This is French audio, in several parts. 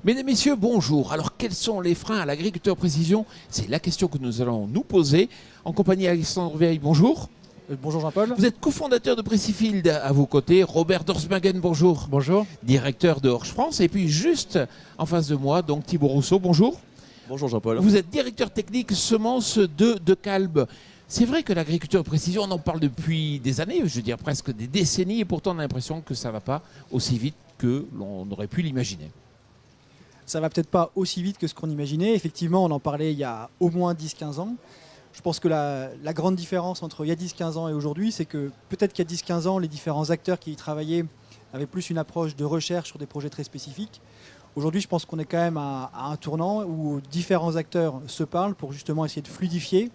Mesdames, Messieurs, bonjour. Alors, quels sont les freins à l'agriculteur précision? C'est la question que nous allons nous poser. En compagnie d'Alexandre Veil, bonjour. Bonjour Jean-Paul. Vous êtes cofondateur de Precifield. À vos côtés, Robert Dorsmagen, bonjour. Bonjour. Directeur de Orge France. Et puis, juste en face de moi, donc Thibaut Rousseau, bonjour. Bonjour Jean-Paul. Vous êtes directeur technique semences de Calbe. C'est vrai que l'agriculteur précision, on en parle depuis des années, je veux dire presque des décennies, et pourtant on a l'impression que ça ne va pas aussi vite que l'on aurait pu l'imaginer. Ça va peut-être pas aussi vite que ce qu'on imaginait. Effectivement, on en parlait il y a au moins 10-15 ans. Je pense que la grande différence entre il y a 10-15 ans et aujourd'hui, c'est que peut-être qu'il y a 10-15 ans, les différents acteurs qui y travaillaient avaient plus une approche de recherche sur des projets très spécifiques. Aujourd'hui, je pense qu'on est quand même à un tournant où différents acteurs se parlent pour justement essayer de fluidifier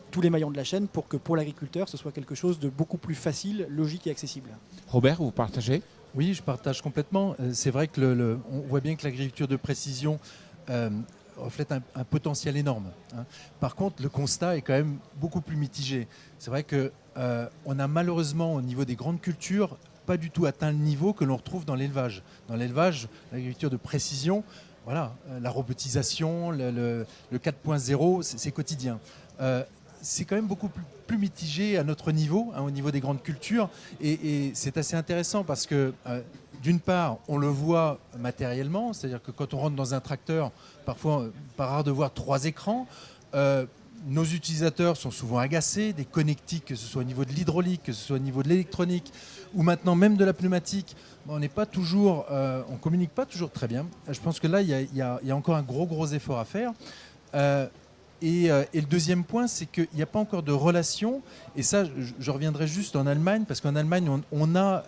tous les maillons de la chaîne pour que pour l'agriculteur, ce soit quelque chose de beaucoup plus facile, logique et accessible. Robert, vous partagez ? Oui, je partage complètement. C'est vrai que on voit bien que l'agriculture de précision reflète un potentiel énorme. Par contre, le constat est quand même beaucoup plus mitigé. C'est vrai qu'on a malheureusement, au niveau des grandes cultures, pas du tout atteint le niveau que l'on retrouve dans l'élevage. Dans l'élevage, l'agriculture de précision, voilà, la robotisation, le 4.0, c'est quotidien. C'est quand même beaucoup plus mitigé à notre niveau, au niveau des grandes cultures. Et c'est assez intéressant parce que, d'une part, on le voit matériellement, c'est-à-dire que quand on rentre dans un tracteur, parfois, pas rare de voir 3 écrans. Nos utilisateurs sont souvent agacés, des connectiques, que ce soit au niveau de l'hydraulique, que ce soit au niveau de l'électronique, ou maintenant même de la pneumatique. On n'est pas toujours, on communique pas toujours très bien. Je pense que là, il y a encore un gros effort à faire. Et le deuxième point, c'est qu'il n'y a pas encore de relation. Et ça, je reviendrai juste en Allemagne, parce qu'en Allemagne, on a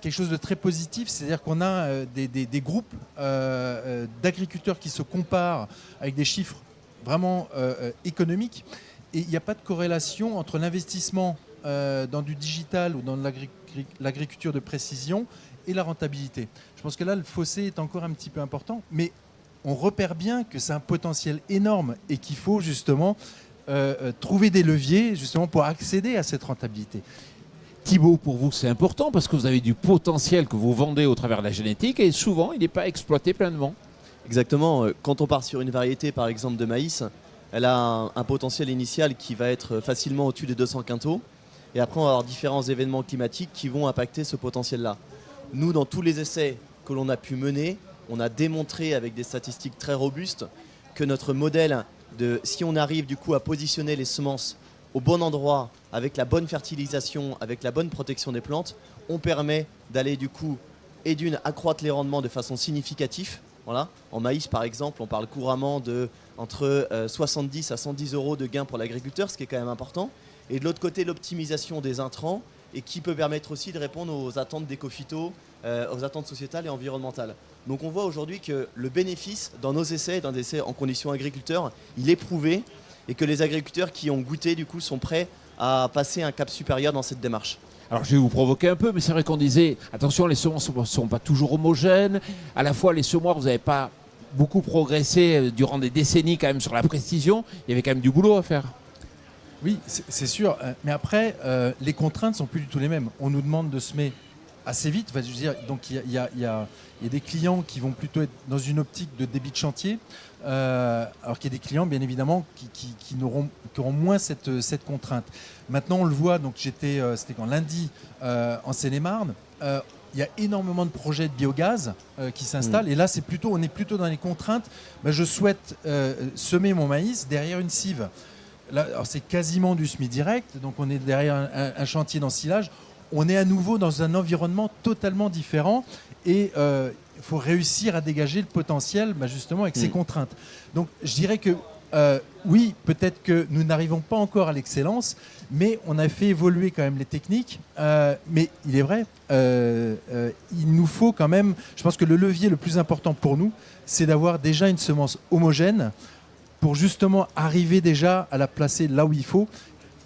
quelque chose de très positif, c'est-à-dire qu'on a des groupes d'agriculteurs qui se comparent avec des chiffres vraiment économiques. Et il n'y a pas de corrélation entre l'investissement dans du digital ou dans l'agriculture de précision et la rentabilité. Je pense que là, le fossé est encore un petit peu important, mais on repère bien que c'est un potentiel énorme et qu'il faut justement trouver des leviers justement pour accéder à cette rentabilité. Thibaut, pour vous, c'est important parce que vous avez du potentiel que vous vendez au travers de la génétique et souvent, il n'est pas exploité pleinement. Exactement. Quand on part sur une variété, par exemple, de maïs, elle a un potentiel initial qui va être facilement au-dessus des 200 quintaux. Et après, on va avoir différents événements climatiques qui vont impacter ce potentiel-là. Nous, dans tous les essais que l'on a pu mener, on a démontré avec des statistiques très robustes que notre modèle si on arrive du coup à positionner les semences au bon endroit, avec la bonne fertilisation, avec la bonne protection des plantes, on permet d'aller du coup et d'une accroître les rendements de façon significative. Voilà. En maïs par exemple, on parle couramment de entre 70 à 110 euros de gains pour l'agriculteur, ce qui est quand même important. Et de l'autre côté, l'optimisation des intrants et qui peut permettre aussi de répondre aux attentes d'éco-phyto, aux attentes sociétales et environnementales. Donc on voit aujourd'hui que le bénéfice dans nos essais, dans des essais en conditions agriculteurs, il est prouvé et que les agriculteurs qui ont goûté du coup sont prêts à passer un cap supérieur dans cette démarche. Alors je vais vous provoquer un peu, mais c'est vrai qu'on disait, attention, les semences ne sont pas toujours homogènes. À la fois, les semoirs, vous n'avez pas beaucoup progressé durant des décennies quand même sur la précision. Il y avait quand même du boulot à faire. Oui, c'est sûr. Mais après, les contraintes ne sont plus du tout les mêmes. On nous demande de semer assez vite. Enfin, je veux dire, donc il y a des clients qui vont plutôt être dans une optique de débit de chantier, alors qu'il y a des clients, bien évidemment, qui auront moins cette contrainte. Maintenant, on le voit. Donc, c'était quand lundi en Seine-et-Marne. Il y a énormément de projets de biogaz qui s'installent. Et là, on est plutôt dans les contraintes. Je souhaite semer mon maïs derrière une cive. Là, alors c'est quasiment du semi-direct, donc on est derrière un chantier d'ensilage. On est à nouveau dans un environnement totalement différent et il faut réussir à dégager le potentiel justement avec ces contraintes. Donc je dirais que oui, peut-être que nous n'arrivons pas encore à l'excellence, mais on a fait évoluer quand même les techniques. Mais il est vrai, il nous faut quand même, je pense que le levier le plus important pour nous, c'est d'avoir déjà une semence homogène pour justement arriver déjà à la placer là où il faut,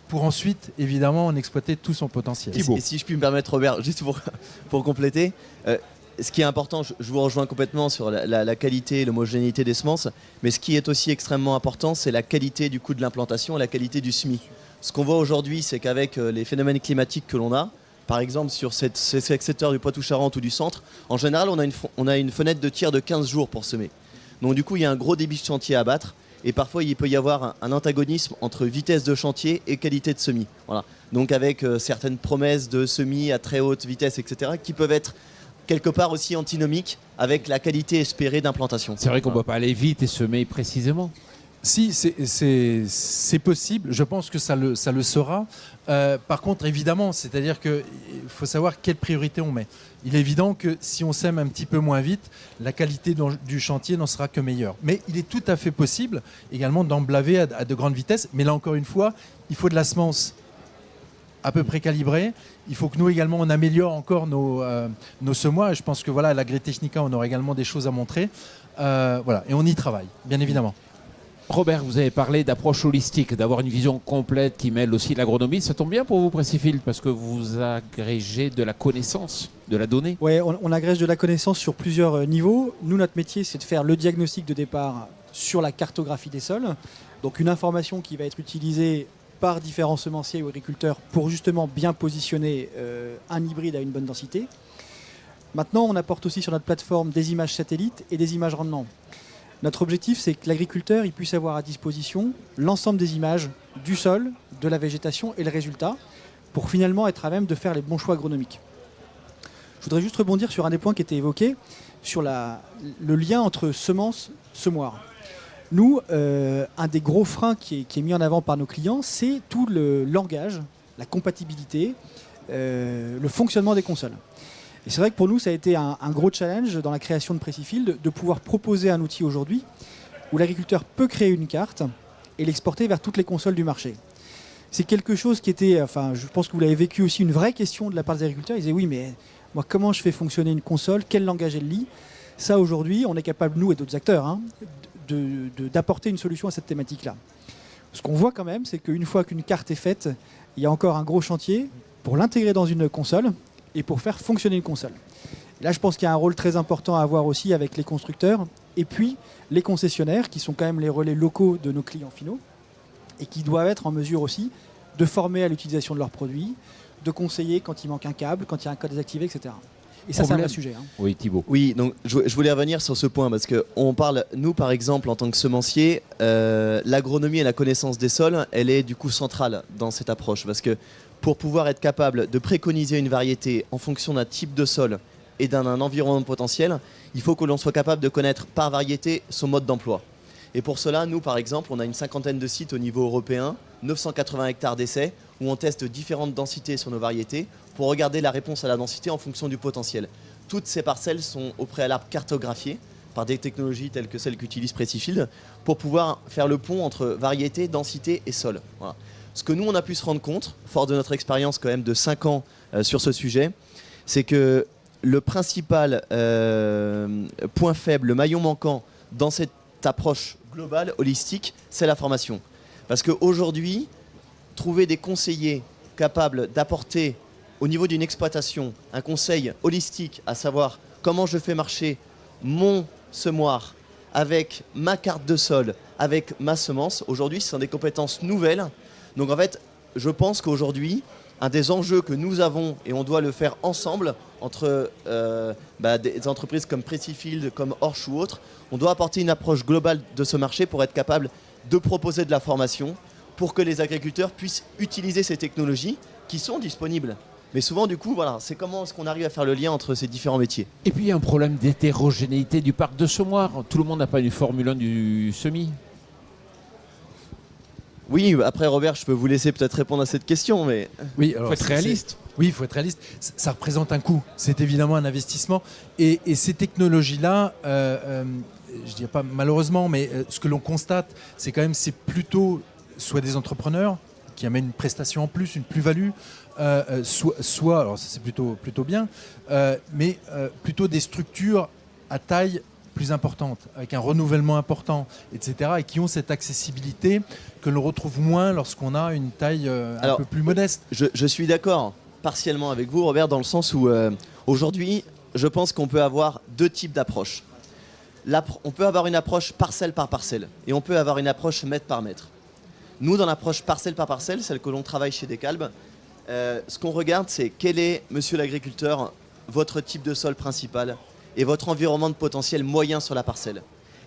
pour ensuite, évidemment, en exploiter tout son potentiel. Et si je puis me permettre, Robert, juste pour compléter, ce qui est important, je vous rejoins complètement sur la qualité et l'homogénéité des semences, mais ce qui est aussi extrêmement important, c'est la qualité du coup de l'implantation et la qualité du semis. Ce qu'on voit aujourd'hui, c'est qu'avec les phénomènes climatiques que l'on a, par exemple sur ce secteur du Poitou-Charentes ou du centre, en général on a une fenêtre de tir de 15 jours pour semer. Donc du coup il y a un gros débit de chantier à abattre et parfois il peut y avoir un antagonisme entre vitesse de chantier et qualité de semis. Voilà. Donc avec certaines promesses de semis à très haute vitesse, etc., qui peuvent être quelque part aussi antinomiques avec la qualité espérée d'implantation. C'est vrai qu'on ne peut pas aller vite et semer précisément. Si, c'est possible. Je pense que ça le sera. Par contre, évidemment, c'est-à-dire qu'il faut savoir quelle priorité on met. Il est évident que si on sème un petit peu moins vite, la qualité du chantier n'en sera que meilleure. Mais il est tout à fait possible également d'emblaver à de grandes vitesses. Mais là, encore une fois, il faut de la semence à peu près calibrée. Il faut que nous également, on améliore encore nos semoirs. Et je pense que voilà, à l'Agritechnica, on aura également des choses à montrer. Voilà. Et on y travaille, bien évidemment. Robert, vous avez parlé d'approche holistique, d'avoir une vision complète qui mêle aussi l'agronomie. Ça tombe bien pour vous, Précifield, parce que vous agrégez de la connaissance, de la donnée. Oui, on agrège de la connaissance sur plusieurs niveaux. Nous, notre métier, c'est de faire le diagnostic de départ sur la cartographie des sols. Donc une information qui va être utilisée par différents semenciers ou agriculteurs pour justement bien positionner un hybride à une bonne densité. Maintenant, on apporte aussi sur notre plateforme des images satellites et des images rendement. Notre objectif, c'est que l'agriculteur il puisse avoir à disposition l'ensemble des images du sol, de la végétation et le résultat pour finalement être à même de faire les bons choix agronomiques. Je voudrais juste rebondir sur un des points qui était évoqué, sur le lien entre semences et semoirs. Nous, un des gros freins qui est mis en avant par nos clients, c'est tout le langage, la compatibilité, le fonctionnement des consoles. Et c'est vrai que pour nous, ça a été un gros challenge dans la création de Précifield de pouvoir proposer un outil aujourd'hui où l'agriculteur peut créer une carte et l'exporter vers toutes les consoles du marché. C'est quelque chose qui était, enfin, je pense que vous l'avez vécu aussi, une vraie question de la part des agriculteurs. Ils disaient oui, mais moi, comment je fais fonctionner une console? Quel langage elle lit? Ça, aujourd'hui, on est capable, nous et d'autres acteurs, d'apporter une solution à cette thématique-là. Ce qu'on voit quand même, c'est qu'une fois qu'une carte est faite, il y a encore un gros chantier pour l'intégrer dans une console et pour faire fonctionner une console. Et là, je pense qu'il y a un rôle très important à avoir aussi avec les constructeurs et puis les concessionnaires qui sont quand même les relais locaux de nos clients finaux et qui doivent être en mesure aussi de former à l'utilisation de leurs produits, de conseiller quand il manque un câble, quand il y a un code désactivé, etc. Et ça, c'est un vrai sujet. Oui, Thibaut. Oui, donc je voulais revenir sur ce point parce qu'on parle, nous par exemple, en tant que semencier, l'agronomie et la connaissance des sols, elle est du coup centrale dans cette approche parce que pour pouvoir être capable de préconiser une variété en fonction d'un type de sol et d'un environnement potentiel, il faut que l'on soit capable de connaître par variété son mode d'emploi. Et pour cela, nous par exemple, on a une cinquantaine de sites au niveau européen, 980 hectares d'essais, où on teste différentes densités sur nos variétés pour regarder la réponse à la densité en fonction du potentiel. Toutes ces parcelles sont au préalable cartographiées par des technologies telles que celles qu'utilise Précifield pour pouvoir faire le pont entre variété, densité et sol. Voilà. Ce que nous, on a pu se rendre compte, fort de notre expérience quand même de 5 ans sur ce sujet, c'est que le principal point faible, le maillon manquant dans cette approche globale, holistique, c'est la formation. Parce qu'aujourd'hui, trouver des conseillers capables d'apporter au niveau d'une exploitation un conseil holistique, à savoir comment je fais marcher mon semoir avec ma carte de sol, avec ma semence, aujourd'hui, ce sont des compétences nouvelles. Donc en fait, je pense qu'aujourd'hui, un des enjeux que nous avons, et on doit le faire ensemble, entre des entreprises comme Précifield, comme Orch ou autres, on doit apporter une approche globale de ce marché pour être capable de proposer de la formation pour que les agriculteurs puissent utiliser ces technologies qui sont disponibles. Mais souvent, du coup, voilà, c'est comment est-ce qu'on arrive à faire le lien entre ces différents métiers. Et puis, il y a un problème d'hétérogénéité du parc de semoirs. Tout le monde n'a pas une Formule 1 du semis. Oui, après Robert, je peux vous laisser peut-être répondre à cette question, mais... Oui, Il faut être réaliste. Oui, il faut être réaliste. Ça représente un coût. C'est évidemment un investissement. Et ces technologies-là, je dirais pas malheureusement, mais ce que l'on constate, c'est quand même c'est plutôt soit des entrepreneurs qui amènent une prestation en plus, une plus-value, soit alors ça c'est plutôt bien, mais plutôt des structures à taille plus importante, avec un renouvellement important, etc., et qui ont cette accessibilité que l'on retrouve moins lorsqu'on a une taille un peu plus modeste. Je suis d'accord partiellement avec vous, Robert, dans le sens où aujourd'hui, je pense qu'on peut avoir deux types d'approches. On peut avoir une approche parcelle par parcelle, et on peut avoir une approche mètre par mètre. Nous, dans l'approche parcelle par parcelle, celle que l'on travaille chez Decalb, Ce qu'on regarde, c'est quel est, monsieur l'agriculteur, votre type de sol principal et votre environnement de potentiel moyen sur la parcelle.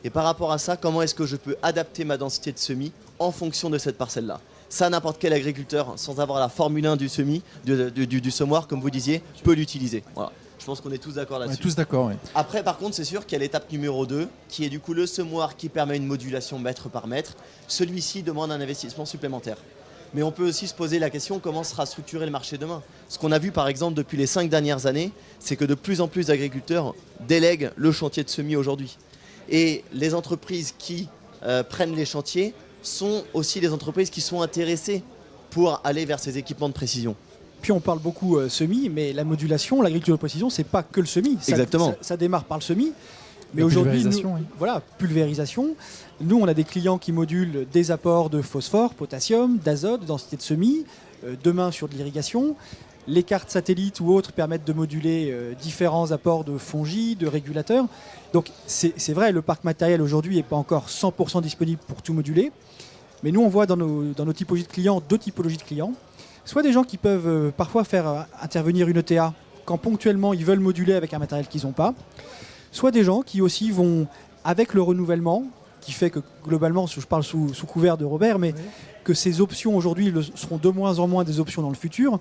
Et par rapport à ça, comment est-ce que je peux adapter ma densité de semis en fonction de cette parcelle-là? Ça, n'importe quel agriculteur, sans avoir la Formule 1 du semis, du semoir, comme vous disiez, peut l'utiliser. Voilà. Je pense qu'on est tous d'accord On est là-dessus. tous d'accord, oui. Après, par contre, c'est sûr qu'il y a l'étape numéro 2, qui est du coup le semoir qui permet une modulation mètre par mètre. Celui-ci demande un investissement supplémentaire. Mais on peut aussi se poser la question comment sera structuré le marché demain. Ce qu'on a vu par exemple depuis les 5 dernières années, c'est que de plus en plus d'agriculteurs délèguent le chantier de semis aujourd'hui. Et les entreprises qui prennent les chantiers sont aussi les entreprises qui sont intéressées pour aller vers ces équipements de précision. Puis on parle beaucoup semis, mais la modulation, l'agriculture de précision, c'est pas que le semis. Exactement. Ça démarre par le semis. Mais La aujourd'hui, pulvérisation, oui. voilà, pulvérisation. Nous, on a des clients qui modulent des apports de phosphore, potassium, d'azote, densité de semis. Demain, sur de l'irrigation. Les cartes satellites ou autres permettent de moduler différents apports de fongies, de régulateurs. Donc c'est vrai, le parc matériel aujourd'hui n'est pas encore 100% disponible pour tout moduler. Mais nous, on voit dans nos typologies de clients, deux typologies de clients. Soit des gens qui peuvent parfois faire intervenir une ETA quand ponctuellement ils veulent moduler avec un matériel qu'ils n'ont pas. Soit des gens qui aussi vont, avec le renouvellement, qui fait que globalement, je parle sous couvert de Robert, mais que ces options aujourd'hui seront de moins en moins des options dans le futur,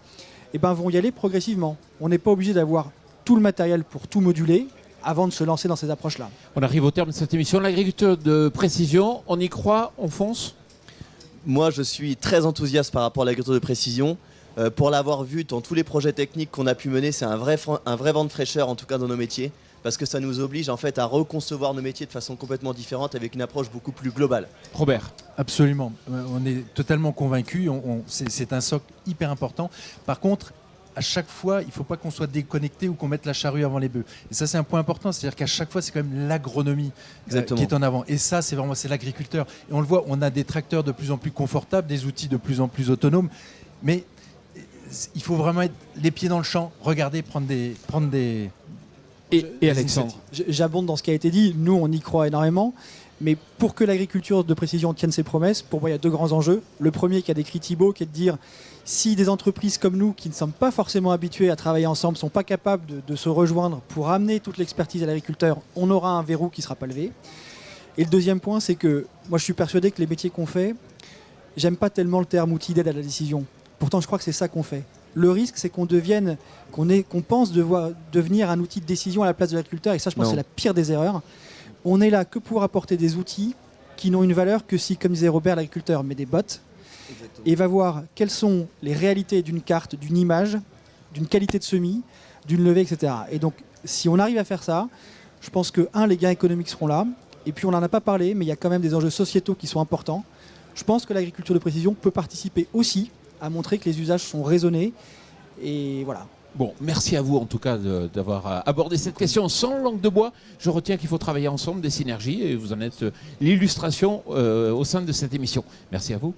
et ben vont y aller progressivement. On n'est pas obligé d'avoir tout le matériel pour tout moduler avant de se lancer dans ces approches-là. On arrive au terme de cette émission. L'agriculture de précision, on y croit, on fonce? Moi, je suis très enthousiaste par rapport à l'agriculture de précision. Pour l'avoir vu dans tous les projets techniques qu'on a pu mener, c'est un vrai vent de fraîcheur, en tout cas dans nos métiers, parce que ça nous oblige en fait à reconcevoir nos métiers de façon complètement différente, avec une approche beaucoup plus globale. Robert? Absolument. On est totalement convaincus. C'est un socle hyper important. Par contre, à chaque fois, il ne faut pas qu'on soit déconnecté ou qu'on mette la charrue avant les bœufs. Et ça, c'est un point important. C'est-à-dire qu'à chaque fois, c'est quand même l'agronomie qui est en avant. Et ça, c'est l'agriculteur. Et on le voit, on a des tracteurs de plus en plus confortables, des outils de plus en plus autonomes. Mais il faut vraiment être les pieds dans le champ, regarder, prendre des Et Alexandre? J'abonde dans ce qui a été dit. Nous, on y croit énormément. Mais pour que l'agriculture de précision tienne ses promesses, pour moi, il y a deux grands enjeux. Le premier qu'a décrit Thibaut, qui est de dire si des entreprises comme nous, qui ne sommes pas forcément habituées à travailler ensemble, ne sont pas capables de se rejoindre pour amener toute l'expertise à l'agriculteur, on aura un verrou qui ne sera pas levé. Et le deuxième point, c'est que moi, je suis persuadé que les métiers qu'on fait, j'aime pas tellement le terme outil d'aide à la décision. Pourtant, je crois que c'est ça qu'on fait. Le risque, c'est qu'on pense devenir un outil de décision à la place de l'agriculteur. Et ça, je pense que c'est la pire des erreurs. On est là que pour apporter des outils qui n'ont une valeur que si, comme disait Robert, l'agriculteur met des bottes. Exactement. Et va voir quelles sont les réalités d'une carte, d'une image, d'une qualité de semis, d'une levée, etc. Et donc, si on arrive à faire ça, je pense que, les gains économiques seront là. Et puis, on n'en a pas parlé, mais il y a quand même des enjeux sociétaux qui sont importants. Je pense que l'agriculture de précision peut participer aussi à montrer que les usages sont raisonnés. Et voilà. Bon, merci à vous en tout cas d'avoir abordé cette question sans langue de bois. Je retiens qu'il faut travailler ensemble, des synergies, et vous en êtes l'illustration au sein de cette émission. Merci à vous.